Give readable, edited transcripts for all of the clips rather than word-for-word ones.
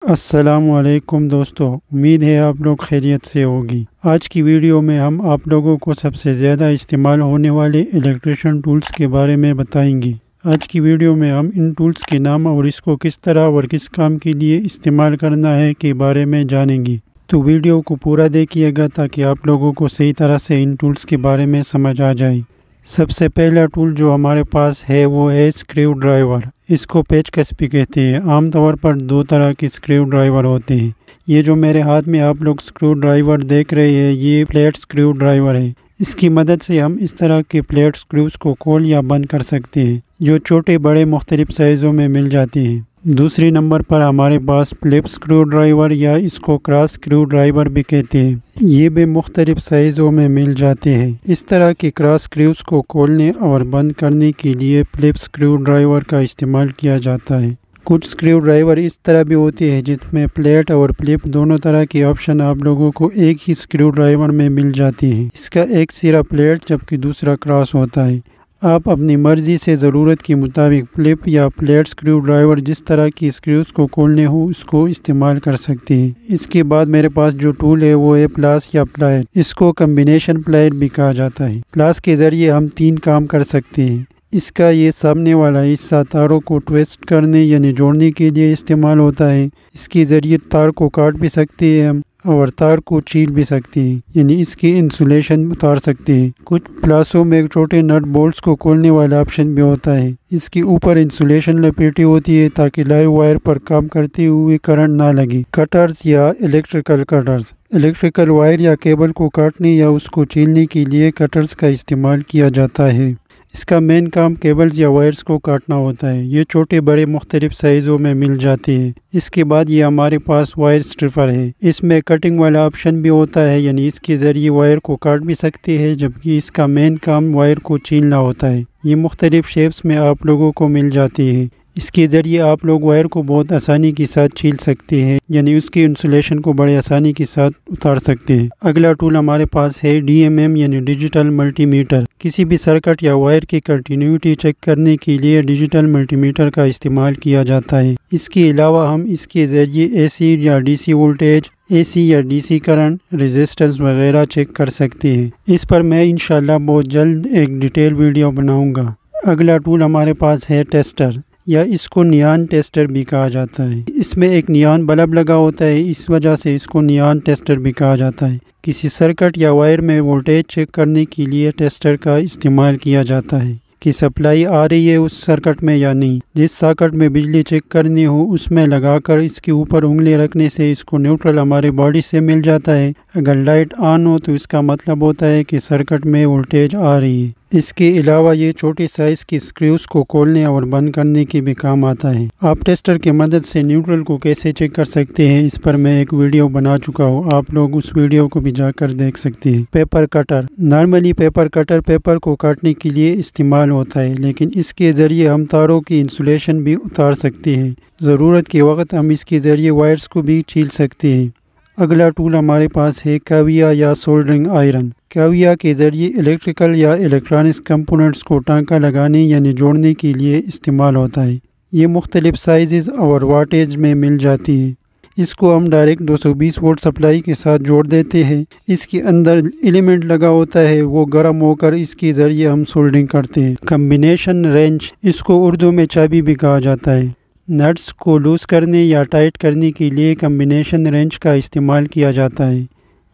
السلام علیکم دوستو، امید ہے آپ لوگ خیریت سے ہوگی۔ آج کی ویڈیو میں ہم آپ لوگوں کو سب سے زیادہ استعمال ہونے والے الیکٹریشین ٹولز کے بارے میں بتائیں گے۔ آج کی ویڈیو میں ہم ان ٹولز کے نام اور اس کو کس طرح اور کس کام کے لیے استعمال کرنا ہے کے بارے میں جانیں گے۔ تو ویڈیو کو پورا دیکھیے گا تاکہ آپ لوگوں کو صحیح طرح سے ان ٹولز کے بارے میں سمجھ آ جائے۔ سب سے پہلا ٹول جو ہمارے پاس ہے وہ ہے اسکریو ڈرائیور۔ اس کو پیچکس بھی کہتے ہیں۔ عام طور پر دو طرح کے اسکریو ڈرائیور ہوتے ہیں۔ یہ جو میرے ہاتھ میں آپ لوگ اسکریو ڈرائیور دیکھ رہے ہیں، یہ فلیٹ اسکریو ڈرائیور ہے۔ اس کی مدد سے ہم اس طرح کے فلیٹ اسکریوز کو کھول یا بند کر سکتے ہیں، جو چھوٹے بڑے مختلف سائزوں میں مل جاتے ہیں۔ دوسری نمبر پر ہمارے پاس فلپ اسکریو ڈرائیور یا اس کو کراس اسکریو ڈرائیور بھی کہتے ہیں۔ یہ بھی مختلف سائزوں میں مل جاتے ہیں۔ اس طرح کے کراس اسکریوز کو کھولنے اور بند کرنے کے لیے فلپ اسکریو ڈرائیور کا استعمال کیا جاتا ہے۔ کچھ اسکریو ڈرائیور اس طرح بھی ہوتے ہیں جس میں فلیٹ اور فلپ دونوں طرح کے آپشن آپ لوگوں کو ایک ہی اسکریو ڈرائیور میں مل جاتے ہیں۔ اس کا ایک سرا فلیٹ جبکہ دوسرا کراس ہوتا ہے۔ آپ اپنی مرضی سے ضرورت کے مطابق فلپ یا فلیٹ اسکریو ڈرائیور جس طرح کی اسکریوز کو کھولنے ہو اس کو استعمال کر سکتے ہیں۔ اس کے بعد میرے پاس جو ٹول ہے وہ ہے پلاس یا پلائر۔ اس کو کمبینیشن پلائر بھی کہا جاتا ہے۔ پلاس کے ذریعے ہم 3 کام کر سکتے ہیں۔ اس کا یہ سامنے والا حصہ تاروں کو ٹویسٹ کرنے یعنی جوڑنے کے لیے استعمال ہوتا ہے۔ اس کے ذریعے تار کو کاٹ بھی سکتے ہیں ہم اور تار کو چھیل بھی سکتے ہیں، یعنی اس کی انسولیشن اتار سکتے ہیں۔ کچھ پلاسوں میں چھوٹے نٹ بولٹس کو کھولنے والا آپشن بھی ہوتا ہے۔ اس کے اوپر انسولیشن لپیٹی ہوتی ہے تاکہ لائیو وائر پر کام کرتے ہوئے کرنٹ نہ لگے۔ کٹرز یا الیکٹریکل کٹرز، الیکٹریکل وائر یا کیبل کو کاٹنے یا اس کو چھیلنے کے لیے کٹرز کا استعمال کیا جاتا ہے۔ اس کا مین کام کیبلز یا وائرز کو کاٹنا ہوتا ہے۔ یہ چھوٹے بڑے مختلف سائزوں میں مل جاتے ہیں۔ اس کے بعد یہ ہمارے پاس وائر اسٹرپر ہے۔ اس میں کٹنگ والا آپشن بھی ہوتا ہے، یعنی اس کے ذریعے وائر کو کاٹ بھی سکتے ہیں جبکہ اس کا مین کام وائر کو چھیلنا ہوتا ہے۔ یہ مختلف شیپس میں آپ لوگوں کو مل جاتی ہے۔ اس کے ذریعے آپ لوگ وائر کو بہت آسانی کے ساتھ چھیل سکتے ہیں، یعنی اس کی انسولیشن کو بڑے آسانی کے ساتھ اتار سکتے ہیں۔ اگلا ٹول ہمارے پاس ہے DMM یعنی ڈیجیٹل ملٹی میٹر۔ کسی بھی سرکٹ یا وائر کی کنٹینیوٹی چیک کرنے کے لیے ڈیجیٹل ملٹی میٹر کا استعمال کیا جاتا ہے۔ اس کے علاوہ ہم اس کے ذریعے AC یا DC وولٹیج، AC یا DC کرنٹ، ریزسٹنس وغیرہ چیک کر سکتے ہیں۔ اس پر میں انشاءاللہ بہت جلد ایک ڈیٹیل ویڈیو بناؤں گا۔ اگلا ٹول ہمارے پاس ہے ٹیسٹر یا اس کو نیان ٹیسٹر بھی کہا جاتا ہے۔ اس میں ایک نیان بلب لگا ہوتا ہے، اس وجہ سے اس کو نیان ٹیسٹر بھی کہا جاتا ہے۔ کسی سرکٹ یا وائر میں وولٹیج چیک کرنے کے لیے ٹیسٹر کا استعمال کیا جاتا ہے کہ سپلائی آ رہی ہے اس سرکٹ میں یا نہیں۔ جس سرکٹ میں بجلی چیک کرنی ہو اس میں لگا کر اس کے اوپر انگلی رکھنے سے اس کو نیوٹرل ہمارے باڈی سے مل جاتا ہے۔ اگر لائٹ آن ہو تو اس کا مطلب ہوتا ہے کہ سرکٹ میں وولٹیج آ رہی ہے۔ اس کے علاوہ یہ چھوٹے سائز کی اسکریوز کو کھولنے اور بند کرنے کے بھی کام آتا ہے۔ آپ ٹیسٹر کی مدد سے نیوٹرل کو کیسے چیک کر سکتے ہیں اس پر میں ایک ویڈیو بنا چکا ہوں، آپ لوگ اس ویڈیو کو بھی جا کر دیکھ سکتے ہیں۔ پیپر کٹر، نارملی پیپر کٹر پیپر کو کاٹنے کے لیے استعمال ہوتا ہے، لیکن اس کے ذریعے ہم تاروں کی انسولیشن بھی اتار سکتے ہیں۔ ضرورت کے وقت ہم اس کے ذریعے وائرز کو بھی چھیل سکتے ہیں۔ اگلا ٹول ہمارے پاس ہے کاویہ یا سولڈرنگ آئرن۔ کاویہ کے ذریعے الیکٹریکل یا الیکٹرانکس کمپوننٹس کو ٹانکا لگانے یعنی جوڑنے کے لیے استعمال ہوتا ہے۔ یہ مختلف سائزز اور واٹیج میں مل جاتی ہے۔ اس کو ہم ڈائریکٹ 220 وولٹ سپلائی کے ساتھ جوڑ دیتے ہیں۔ اس کے اندر ایلیمنٹ لگا ہوتا ہے، وہ گرم ہو کر اس کے ذریعے ہم سولڈرنگ کرتے ہیں۔ کمبینیشن رینچ، اس کو اردو میں چابی بھی کہا جاتا ہے۔ نٹس کو لوز کرنے یا ٹائٹ کرنے کے لیے کمبینیشن رینچ کا استعمال کیا جاتا ہے۔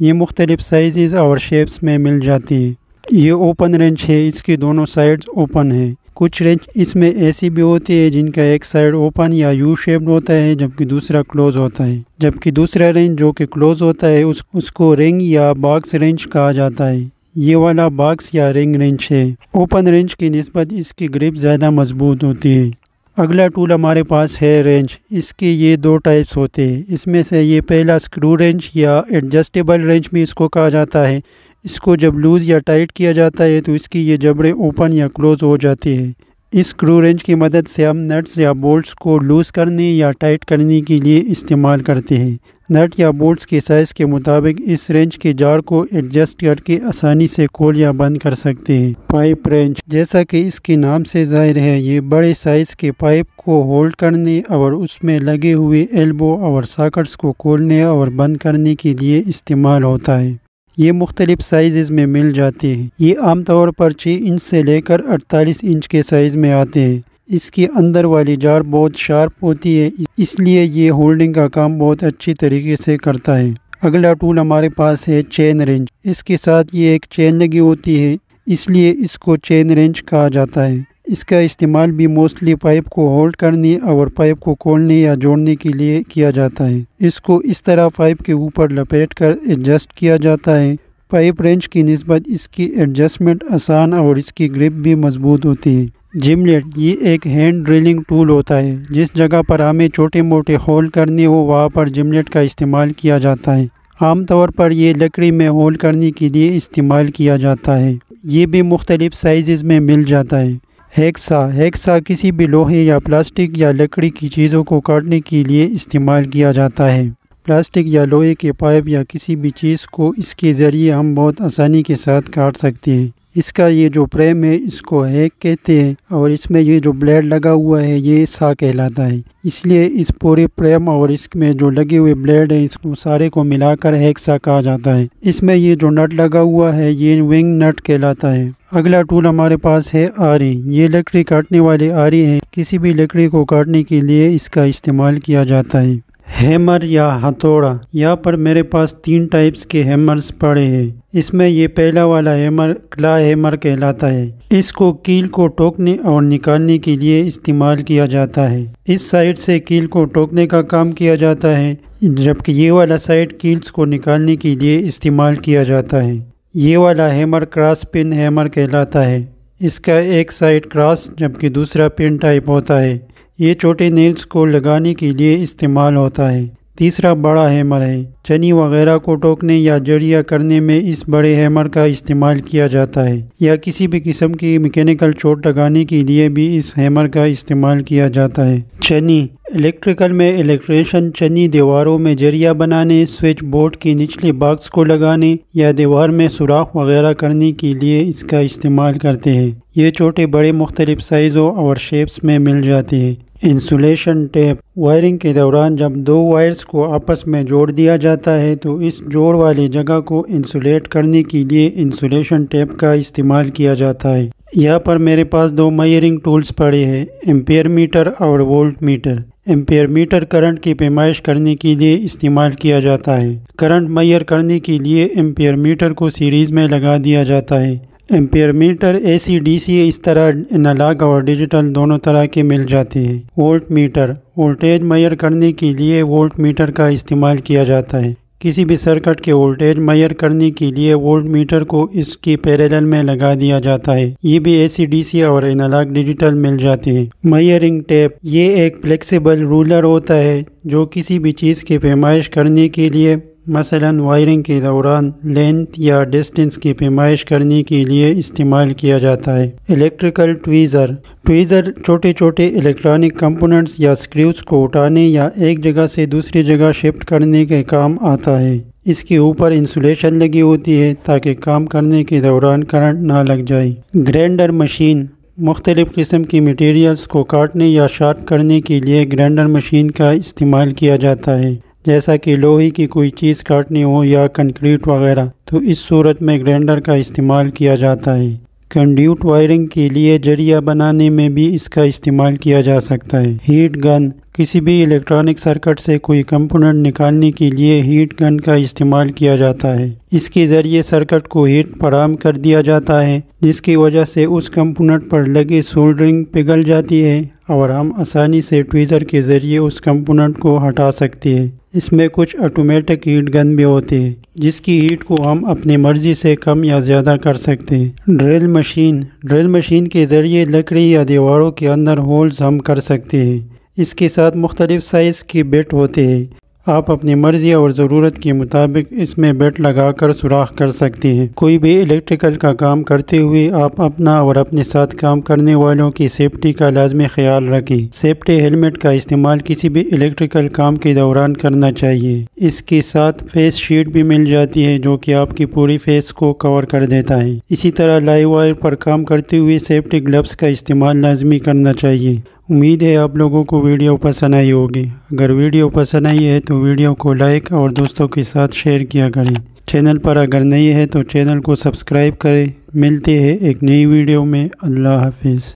یہ مختلف سائزز اور شیپس میں مل جاتی ہے۔ یہ اوپن رینچ ہے، اس کی دونوں سائڈز اوپن ہیں۔ کچھ رینچ اس میں ایسی بھی ہوتی ہے جن کا ایک سائڈ اوپن یا یو شیپڈ ہوتا ہے جبکہ دوسرا کلوز ہوتا ہے، جبکہ دوسرا رینچ جو کہ کلوز ہوتا ہے اس کو رنگ یا باکس رینچ کہا جاتا ہے۔ یہ والا باکس یا رنگ رینچ ہے۔ اوپن رینچ کی نسبت اس کی گرپ زیادہ مضبوط ہوتی ہے۔ اگلا ٹول ہمارے پاس ہے رینچ۔ اس کے یہ 2 ٹائپس ہوتے ہیں۔ اس میں سے یہ پہلا اسکرو رینچ یا ایڈجسٹیبل رینچ بھی اس کو کہا جاتا ہے۔ اس کو جب لوز یا ٹائٹ کیا جاتا ہے تو اس کی یہ جبڑے اوپن یا کلوز ہو جاتے ہیں۔ اس اسکرو رینچ کی مدد سے ہم نٹس یا بولٹس کو لوز کرنے یا ٹائٹ کرنے کے لیے استعمال کرتے ہیں۔ نٹ یا بولٹس کے سائز کے مطابق اس رینچ کے جار کو ایڈجسٹ کر کے آسانی سے کھول یا بند کر سکتے ہیں۔ پائپ رینچ، جیسا کہ اس کے نام سے ظاہر ہے، یہ بڑے سائز کے پائپ کو ہولڈ کرنے اور اس میں لگے ہوئے ایلبو اور ساکٹس کو کھولنے اور بند کرنے کے لیے استعمال ہوتا ہے۔ یہ مختلف سائزز میں مل جاتے ہیں۔ یہ عام طور پر 6 انچ سے لے کر 48 انچ کے سائز میں آتے ہیں۔ اس کے اندر والی جار بہت شارپ ہوتی ہے، اس لیے یہ ہولڈنگ کا کام بہت اچھی طریقے سے کرتا ہے۔ اگلا ٹول ہمارے پاس ہے چین رینچ۔ اس کے ساتھ یہ ایک چین لگی ہوتی ہے، اس لیے اس کو چین رینچ کہا جاتا ہے۔ اس کا استعمال بھی موسٹلی پائپ کو ہولڈ کرنے اور پائپ کو کھولنے یا جوڑنے کے لیے کیا جاتا ہے۔ اس کو اس طرح پائپ کے اوپر لپیٹ کر ایڈجسٹ کیا جاتا ہے۔ پائپ رینچ کی نسبت اس کی ایڈجسٹمنٹ آسان اور اس کی گرپ بھی مضبوط ہوتی ہے۔ جملیٹ، یہ ایک ہینڈ ڈرلنگ ٹول ہوتا ہے۔ جس جگہ پر ہمیں چھوٹے موٹے ہول کرنے ہو وہاں پر جملیٹ کا استعمال کیا جاتا ہے۔ عام طور پر یہ لکڑی میں ہول کرنے کے لیے استعمال کیا جاتا ہے۔ یہ بھی مختلف سائزز میں مل جاتا ہے۔ ہیکسا کسی بھی لوہے یا پلاسٹک یا لکڑی کی چیزوں کو کاٹنے کے لیے استعمال کیا جاتا ہے۔ پلاسٹک یا لوہے کے پائپ یا کسی بھی چیز کو اس کے ذریعے ہم بہت آسانی کے ساتھ کاٹ سکتے ہیں۔ اس کا یہ جو فریم ہے اس کو ہیک کہتے ہیں اور اس میں یہ جو بلیڈ لگا ہوا ہے یہ سا کہلاتا ہے۔ اس لیے اس پورے فریم اور اس میں جو لگے ہوئے بلیڈ ہیں اس کو سارے کو ملا کر ہیکسا کہا جاتا ہے۔ اس میں یہ جو نٹ لگا ہوا ہے یہ ونگ نٹ کہلاتا ہے۔ اگلا ٹول ہمارے پاس ہے آری۔ یہ لکڑی کاٹنے والے آری ہیں۔ کسی بھی لکڑی کو کاٹنے کے لیے اس کا استعمال کیا جاتا ہے۔ ہیمر یا ہتھوڑا، یہاں پر میرے پاس 3 ٹائپس کے ہیمرز پڑے ہیں۔ اس میں یہ پہلا والا ہیمر کلا ہیمر کہلاتا ہے۔ اس کو کیل کو ٹوکنے اور نکالنے کے لیے استعمال کیا جاتا ہے۔ اس سائڈ سے کیل کو ٹوکنے کا کام کیا جاتا ہے، جبکہ یہ والا سائڈ کیلز کو نکالنے کے لیے استعمال کیا جاتا ہے۔ یہ والا ہیمر کراس پن ہیمر کہلاتا ہے۔ اس کا ایک سائڈ کراس جبکہ دوسرا پن ٹائپ ہوتا ہے۔ یہ چھوٹے نیلز کو لگانے کے لیے استعمال ہوتا ہے۔ تیسرا بڑا ہیمر ہے۔ چنی وغیرہ کو ٹوکنے یا جڑیا کرنے میں اس بڑے ہیمر کا استعمال کیا جاتا ہے، یا کسی بھی قسم کی میکینیکل چوٹ لگانے کے لیے بھی اس ہیمر کا استعمال کیا جاتا ہے۔ چنی، الیکٹریکل میں الیکٹریشین چنی دیواروں میں جڑیا بنانے، سوئچ بورڈ کی نچلے باکس کو لگانے یا دیوار میں سوراخ وغیرہ کرنے کے لیے اس کا استعمال کرتے ہیں۔ یہ چھوٹے بڑے مختلف سائزوں اور شیپس میں مل جاتے ہیں۔ انسولیشن ٹیپ، وائرنگ کے دوران جب 2 وائرز کو آپس میں جوڑ دیا جاتا ہے تو اس جوڑ والی جگہ کو انسولیٹ کرنے کے لیے انسولیشن ٹیپ کا استعمال کیا جاتا ہے۔ یہاں پر میرے پاس 2 میئرنگ ٹولز پڑے ہیں، ایمپیئر میٹر اور volt meter. Ampere meter current کی پیمائش کرنے کے لیے استعمال کیا جاتا ہے۔ کرنٹ میئر کرنے کے لیے ایمپیئر میٹر کو سیریز میں لگا دیا جاتا ہے۔ ایمپیئر میٹر AC DC اس طرح انالاگ اور ڈیجیٹل دونوں طرح کے مل جاتے ہیں۔ وولٹ میٹر، وولٹیج میئر کرنے کے لیے وولٹ میٹر کا استعمال کیا جاتا ہے۔ کسی بھی سرکٹ کے وولٹیج میئر کرنے کے لیے وولٹ میٹر کو اس کی پیریلل میں لگا دیا جاتا ہے۔ یہ بھی AC DC اور انالاگ ڈیجیٹل مل جاتے ہیں۔ میئرنگ ٹیپ، یہ ایک فلیکسیبل رولر ہوتا ہے جو کسی بھی چیز کی پیمائش کرنے کے لیے، مثلا وائرنگ کے دوران لینتھ یا ڈسٹنس کی پیمائش کرنے کے لیے استعمال کیا جاتا ہے۔ الیکٹریکل ٹویزر، ٹویزر چھوٹے چھوٹے الیکٹرانک کمپوننٹس یا سکریوز کو اٹھانے یا ایک جگہ سے دوسری جگہ شفٹ کرنے کے کام آتا ہے۔ اس کے اوپر انسولیشن لگی ہوتی ہے تاکہ کام کرنے کے دوران کرنٹ نہ لگ جائے۔ گرائنڈر مشین، مختلف قسم کی مٹیریلز کو کاٹنے یا شارپ کرنے کے لیے گرائنڈر مشین کا استعمال کیا جاتا ہے، جیسا کہ لوہے کی کوئی چیز کاٹنی ہو یا کنکریٹ وغیرہ، تو اس صورت میں گرائنڈر کا استعمال کیا جاتا ہے۔ کنڈیوٹ وائرنگ کے لیے جڑیا بنانے میں بھی اس کا استعمال کیا جا سکتا ہے۔ ہیٹ گن، کسی بھی الیکٹرانک سرکٹ سے کوئی کمپوننٹ نکالنے کے لیے ہیٹ گن کا استعمال کیا جاتا ہے۔ اس کے ذریعے سرکٹ کو ہیٹ فراہم کر دیا جاتا ہے، جس کی وجہ سے اس کمپوننٹ پر لگی سولڈرنگ پگھل جاتی ہے اور ہم آسانی سے ٹویزر کے ذریعے اس کمپوننٹ کو ہٹا سکتے ہیں۔ اس میں کچھ آٹومیٹک ہیٹ گن بھی ہوتے ہیں جس کی ہیٹ کو ہم اپنی مرضی سے کم یا زیادہ کر سکتے ہیں۔ ڈرل مشین، ڈرل مشین کے ذریعے لکڑی یا دیواروں کے اندر ہولز ہم کر سکتے ہیں۔ اس کے ساتھ مختلف سائز کے بٹ ہوتے ہیں۔ آپ اپنی مرضی اور ضرورت کے مطابق اس میں بیلٹ لگا کر سوراخ کر سکتے ہیں۔ کوئی بھی الیکٹریکل کا کام کرتے ہوئے آپ اپنا اور اپنے ساتھ کام کرنے والوں کی سیفٹی کا لازمی خیال رکھیں۔ سیفٹی ہیلمٹ کا استعمال کسی بھی الیکٹریکل کام کے دوران کرنا چاہیے۔ اس کے ساتھ فیس شیلڈ بھی مل جاتی ہے جو کہ آپ کی پوری فیس کو کور کر دیتا ہے۔ اسی طرح لائیو وائر پر کام کرتے ہوئے سیفٹی گلوز کا استعمال لازمی کرنا چاہیے۔ امید ہے آپ لوگوں کو ویڈیو پسند آئی ہوگی۔ اگر ویڈیو پسند آئی ہے تو ویڈیو کو لائک اور دوستوں کے ساتھ شیئر کیا کریں۔ چینل پر اگر نئی ہے تو چینل کو سبسکرائب کریں۔ ملتے ہیں ایک نئی ویڈیو میں۔ اللہ حافظ۔